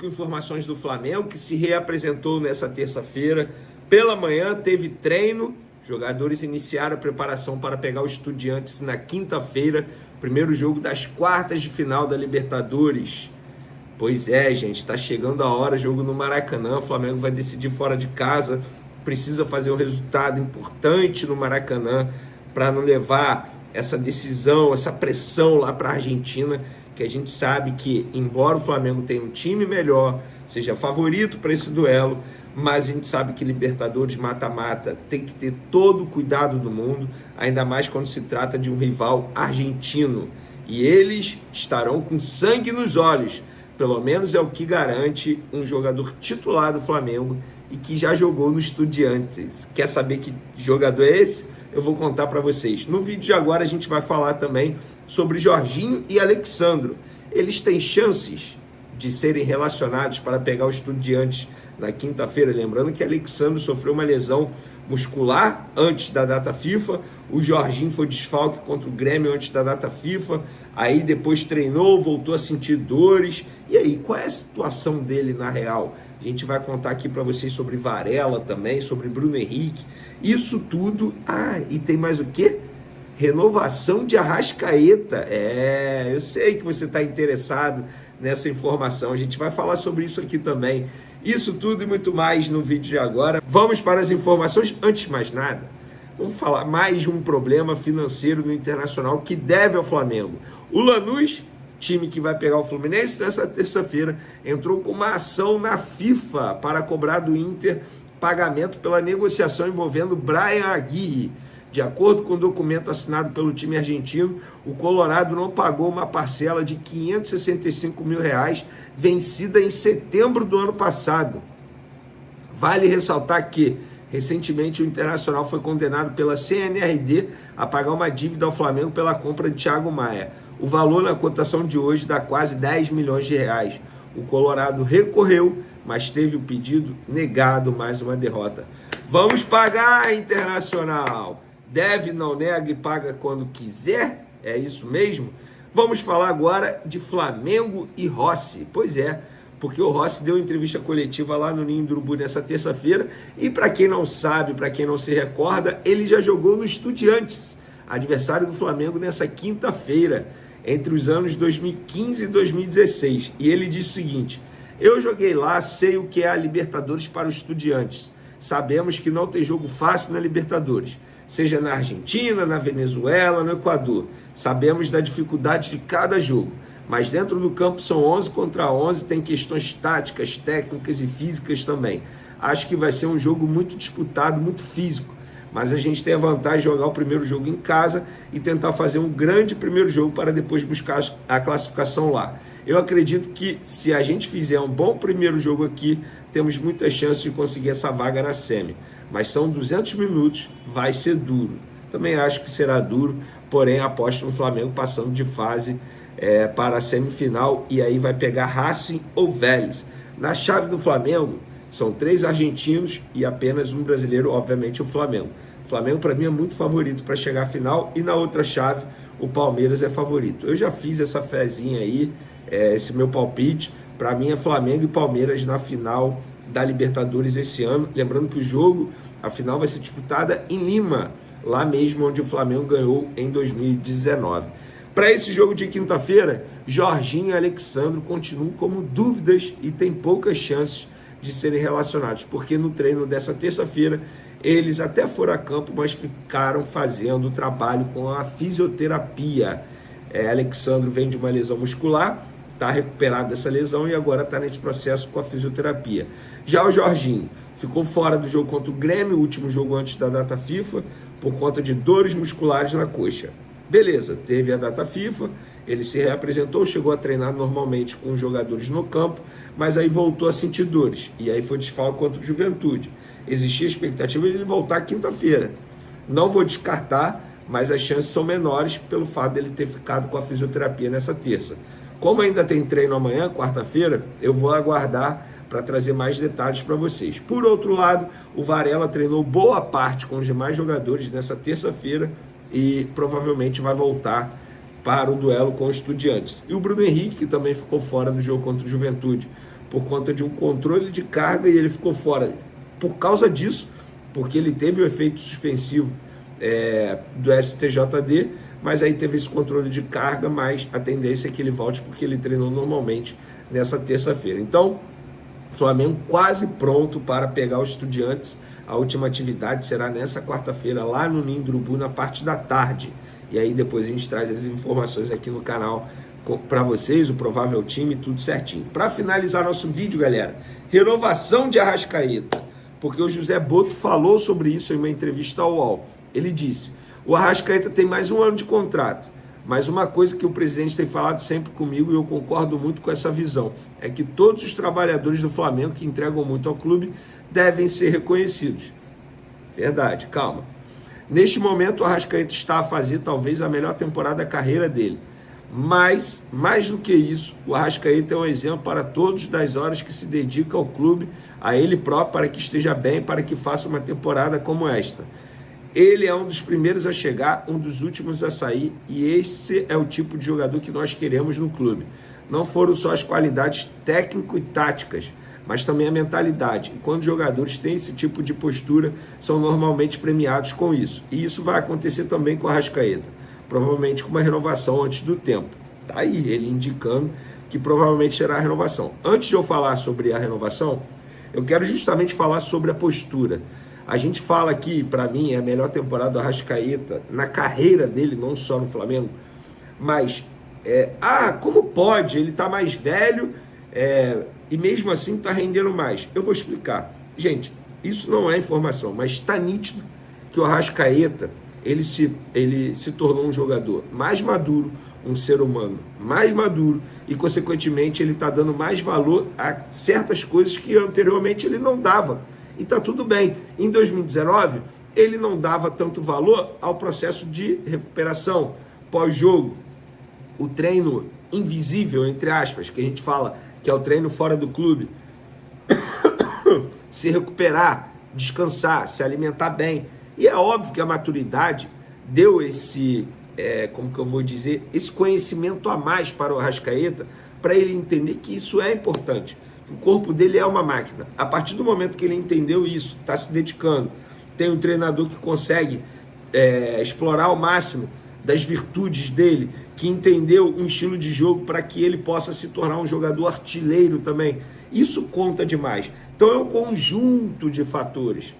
com informações do Flamengo, que se reapresentou nessa terça-feira. Pela manhã teve treino, jogadores iniciaram a preparação para pegar o Estudiantes na quinta-feira, primeiro jogo das quartas de final da Libertadores. Pois é, gente, está chegando a hora, jogo no Maracanã, o Flamengo vai decidir fora de casa, precisa fazer um resultado importante no Maracanã para não levar essa decisão, essa pressão lá para a Argentina, que a gente sabe que, embora o Flamengo tenha um time melhor, seja favorito para esse duelo, mas a gente sabe que Libertadores mata-mata tem que ter todo o cuidado do mundo, ainda mais quando se trata de um rival argentino. E eles estarão com sangue nos olhos, pelo menos é o que garante um jogador titular do Flamengo e que já jogou no Estudiantes. Quer saber que jogador é esse? Eu vou contar para vocês. No vídeo de agora a gente vai falar também sobre Jorginho e Alexandro. Eles têm chances de serem relacionados para pegar o Estudiantes na quinta-feira. Lembrando que Alexandro sofreu uma lesão muscular antes da data FIFA. O Jorginho foi desfalque contra o Grêmio antes da data FIFA. Aí depois treinou, voltou a sentir dores. E aí, qual é a situação dele na real? A gente vai contar aqui para vocês sobre Varela também, sobre Bruno Henrique. Isso tudo. Ah, e tem mais o quê? Renovação de Arrascaeta. Eu sei que você está interessado nessa informação. A gente vai falar sobre isso aqui também. Isso tudo e muito mais no vídeo de agora. Vamos para as informações. Antes de mais nada, vamos falar mais de um problema financeiro no Internacional que deve ao Flamengo. O Lanús, time que vai pegar o Fluminense nessa terça-feira, entrou com uma ação na FIFA para cobrar do Inter pagamento pela negociação envolvendo Bryan Aguirre. De acordo com o documento assinado pelo time argentino, o Colorado não pagou uma parcela de R$565 mil, vencida em setembro do ano passado. Vale ressaltar que, recentemente, o Internacional foi condenado pela CNRD a pagar uma dívida ao Flamengo pela compra de Thiago Maia. O valor na cotação de hoje dá quase R$10 milhões. O Colorado recorreu, mas teve o pedido negado, mais uma derrota. Vamos pagar, Internacional! Deve, não nega e paga quando quiser, é isso mesmo? Vamos falar agora de Flamengo e Rossi. Pois é, porque o Rossi deu entrevista coletiva lá no Ninho do Urubu nessa terça-feira e para quem não sabe, para quem não se recorda, ele já jogou no Estudiantes, adversário do Flamengo nessa quinta-feira, entre os anos 2015 e 2016. E ele disse o seguinte: eu joguei lá, sei o que é a Libertadores para os Estudiantes. Sabemos que não tem jogo fácil na Libertadores, seja na Argentina, na Venezuela, no Equador. Sabemos da dificuldade de cada jogo, mas dentro do campo são 11 contra 11, tem questões táticas, técnicas e físicas também. Acho que vai ser um jogo muito disputado, muito físico, mas a gente tem a vantagem de jogar o primeiro jogo em casa e tentar fazer um grande primeiro jogo para depois buscar a classificação lá. Eu acredito que se a gente fizer um bom primeiro jogo aqui, temos muitas chances de conseguir essa vaga na semi. Mas são 200 minutos, vai ser duro. Também acho que será duro, porém aposto no Flamengo passando de fase para a semifinal e aí vai pegar Racing ou Vélez. Na chave do Flamengo, são 3 argentinos e apenas um brasileiro, obviamente o Flamengo. O Flamengo, para mim, é muito favorito para chegar à final e na outra chave, o Palmeiras é favorito. Eu já fiz essa fezinha aí, esse meu palpite. Para mim é Flamengo e Palmeiras na final da Libertadores esse ano. Lembrando que o jogo, a final vai ser disputada em Lima, lá mesmo onde o Flamengo ganhou em 2019. Para esse jogo de quinta-feira, Jorginho e Alexandro continuam como dúvidas e tem poucas chances de serem relacionados, porque no treino dessa terça-feira eles até foram a campo, mas ficaram fazendo trabalho com a fisioterapia. Alexandro vem de uma lesão muscular, está recuperado dessa lesão e agora está nesse processo com a fisioterapia. Já o Jorginho ficou fora do jogo contra o Grêmio, o último jogo antes da data FIFA, por conta de dores musculares na coxa. Beleza, teve a data FIFA, ele se reapresentou, chegou a treinar normalmente com os jogadores no campo, mas aí voltou a sentir dores, e aí foi desfalque contra o Juventude. Existia a expectativa de ele voltar quinta-feira. Não vou descartar, mas as chances são menores pelo fato dele ter ficado com a fisioterapia nessa terça. Como ainda tem treino amanhã, quarta-feira, eu vou aguardar para trazer mais detalhes para vocês. Por outro lado, o Varela treinou boa parte com os demais jogadores nessa terça-feira e provavelmente vai voltar para o duelo com os Estudiantes. E o Bruno Henrique, que também ficou fora do jogo contra o Juventude por conta de um controle de carga e ele ficou fora por causa disso, porque ele teve o efeito suspensivo do STJD, mas aí teve esse controle de carga, mas a tendência é que ele volte porque ele treinou normalmente nessa terça-feira. Então, o Flamengo quase pronto para pegar os Estudiantes. A última atividade será nessa quarta-feira lá no Ninho do Urubu, na parte da tarde. E aí depois a gente traz as informações aqui no canal para vocês, o provável time, tudo certinho. Para finalizar nosso vídeo, galera, renovação de Arrascaeta, porque o José Boto falou sobre isso em uma entrevista ao UOL. Ele disse: o Arrascaeta tem mais um ano de contrato, mas uma coisa que o presidente tem falado sempre comigo, e eu concordo muito com essa visão, é que todos os trabalhadores do Flamengo que entregam muito ao clube devem ser reconhecidos. Verdade, calma. Neste momento, o Arrascaeta está a fazer talvez a melhor temporada da carreira dele. Mas, mais do que isso, o Arrascaeta é um exemplo para todos das horas que se dedica ao clube, a ele próprio, para que esteja bem, para que faça uma temporada como esta. Ele é um dos primeiros a chegar, um dos últimos a sair, e esse é o tipo de jogador que nós queremos no clube. Não foram só as qualidades técnico e táticas, mas também a mentalidade. E quando os jogadores têm esse tipo de postura, são normalmente premiados com isso. E isso vai acontecer também com o Arrascaeta, provavelmente com uma renovação antes do tempo. Tá aí ele indicando que provavelmente será a renovação. Antes de eu falar sobre a renovação, eu quero justamente falar sobre a postura. A gente fala que, para mim, é a melhor temporada do Arrascaeta na carreira dele, não só no Flamengo, mas, como pode? Ele tá mais velho e mesmo assim tá rendendo mais. Eu vou explicar. Gente, isso não é informação, mas está nítido que o Arrascaeta, ele se tornou um jogador mais maduro, um ser humano mais maduro e, consequentemente, ele está dando mais valor a certas coisas que anteriormente ele não dava. E está tudo bem. Em 2019, ele não dava tanto valor ao processo de recuperação, pós-jogo, o treino invisível, entre aspas, que a gente fala que é o treino fora do clube, se recuperar, descansar, se alimentar bem. E é óbvio que a maturidade deu esse, esse conhecimento a mais para o Arrascaeta, para ele entender que isso é importante. O corpo dele é uma máquina. A partir do momento que ele entendeu isso, está se dedicando, tem um treinador que consegue explorar ao máximo das virtudes dele, que entendeu um estilo de jogo para que ele possa se tornar um jogador artilheiro também. Isso conta demais. Então é um conjunto de fatores.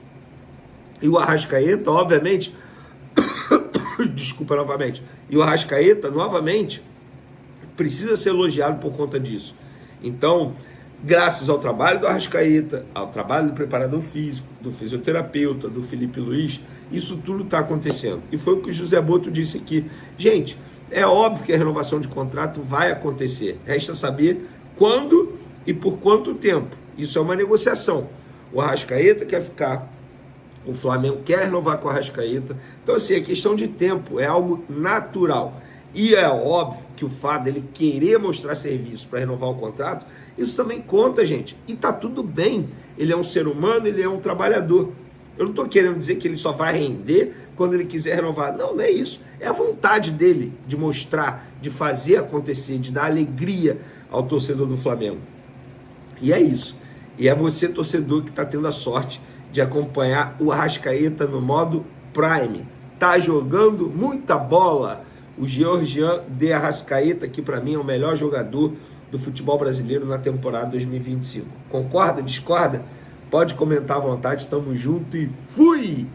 E o Arrascaeta, obviamente, desculpa novamente, e o Arrascaeta, novamente, precisa ser elogiado por conta disso. Então, graças ao trabalho do Arrascaeta, ao trabalho do preparador físico, do fisioterapeuta, do Felipe Luiz, isso tudo está acontecendo. E foi o que o José Boto disse aqui. Gente, é óbvio que a renovação de contrato vai acontecer. Resta saber quando e por quanto tempo. Isso é uma negociação. O Arrascaeta quer ficar, o Flamengo quer renovar com o Arrascaeta. Então, assim, é questão de tempo, é algo natural. E é óbvio que o fato dele querer mostrar serviço para renovar o contrato, isso também conta, gente. E tá tudo bem. Ele é um ser humano, ele é um trabalhador. Eu não estou querendo dizer que ele só vai render quando ele quiser renovar. Não, não é isso. É a vontade dele de mostrar, de fazer acontecer, de dar alegria ao torcedor do Flamengo. E é isso. E é você, torcedor, que está tendo a sorte de acompanhar o Arrascaeta no modo Prime. Tá jogando muita bola. O Georgian de Arrascaeta, que para mim é o melhor jogador do futebol brasileiro na temporada 2025. Concorda? Discorda? Pode comentar à vontade. Tamo junto e fui!